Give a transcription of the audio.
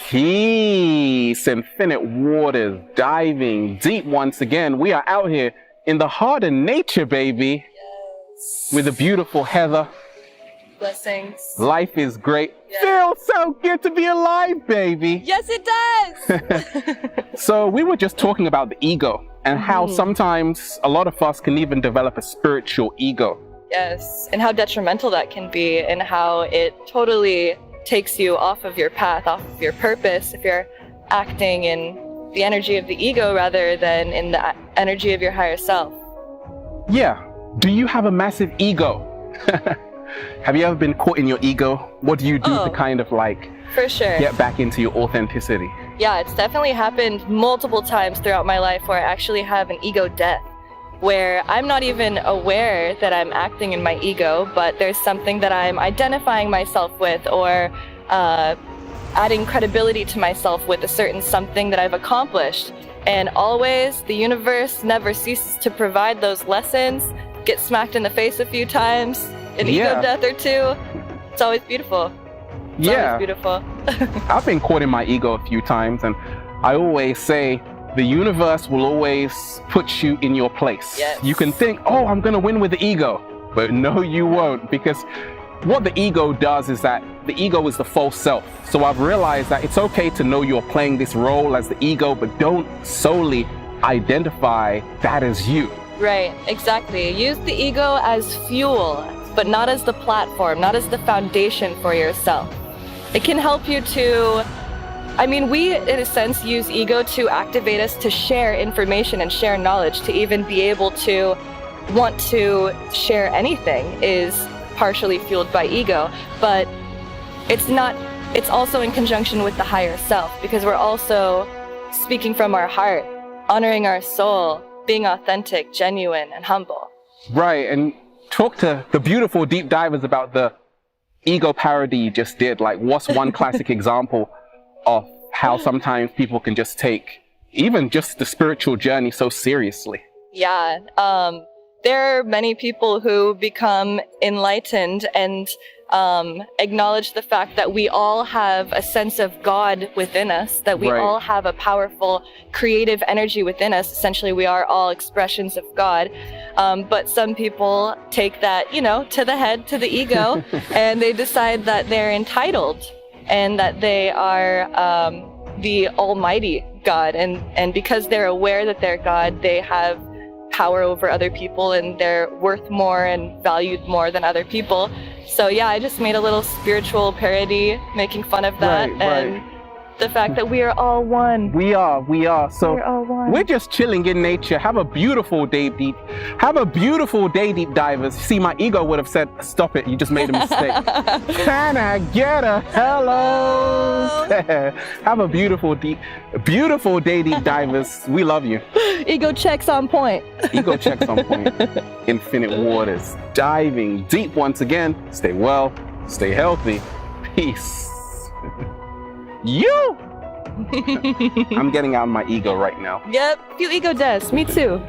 Peace, infinite waters, diving deep once again. We are out here in the heart of nature, baby. Yes. With the beautiful Heather. Blessings. Life is great. Yes. Feels so good to be alive, baby. Yes, it does. So we were just talking about the ego and how sometimes a lot of us can even develop a spiritual ego. Yes, and how detrimental that can be, and how it totally takes you off of your path, off of your purpose, if you're acting in the energy of the ego rather than in the energy of your higher self. Yeah. Do you have a massive ego? Have you ever been caught in your ego? What do you do to kind of like for sure get back into your authenticity? Yeah, it's definitely happened multiple times throughout my life where I actually have an ego death, where I'm not even aware that I'm acting in my ego, but there's something that I'm identifying myself with, or adding credibility to myself with a certain something that I've accomplished. And always, the universe never ceases to provide those lessons, get smacked in the face a few times, an ego death or two. It's always beautiful. It's always beautiful. I've been caught in my ego a few times, and I always say, the universe will always put you in your place. Yes. You can think, oh, I'm going to win with the ego. But no, you won't. Because what the ego does is that the ego is the false self. So I've realized that it's okay to know you're playing this role as the ego, but don't solely identify that as you. Right, exactly. Use the ego as fuel, but not as the platform, not as the foundation for yourself. It can help you to... we, in a sense, use ego to activate us to share information and share knowledge. To even be able to want to share anything is partially fueled by ego, but it's also in conjunction with the higher self, because we're also speaking from our heart, honoring our soul, being authentic, genuine, and humble. Right, and talk to the beautiful deep divers about the ego parody you just did. Like, what's one classic example of how sometimes people can just take even just the spiritual journey so seriously? Yeah, there are many people who become enlightened and acknowledge the fact that we all have a sense of God within us, that we all have a powerful creative energy within us. Essentially, we are all expressions of God. But some people take that, to the head, to the ego, and they decide that they're entitled and that they are the almighty God. And because they're aware that they're God, they have power over other people, and they're worth more and valued more than other people. So yeah, I just made a little spiritual parody making fun of that, and the fact that we are all one. We are. So we're all one. We're just chilling in nature. Have a beautiful day, deep. Have a beautiful day, deep divers. See, my ego would have said, stop it, you just made a mistake. Can I get a hello? Have a beautiful day, deep divers. We love you. Ego checks on point. Ego checks on point. Infinite waters, diving deep once again. Stay well, stay healthy. Peace. You! I'm getting out of my ego right now. Yep, few ego deaths. Me too.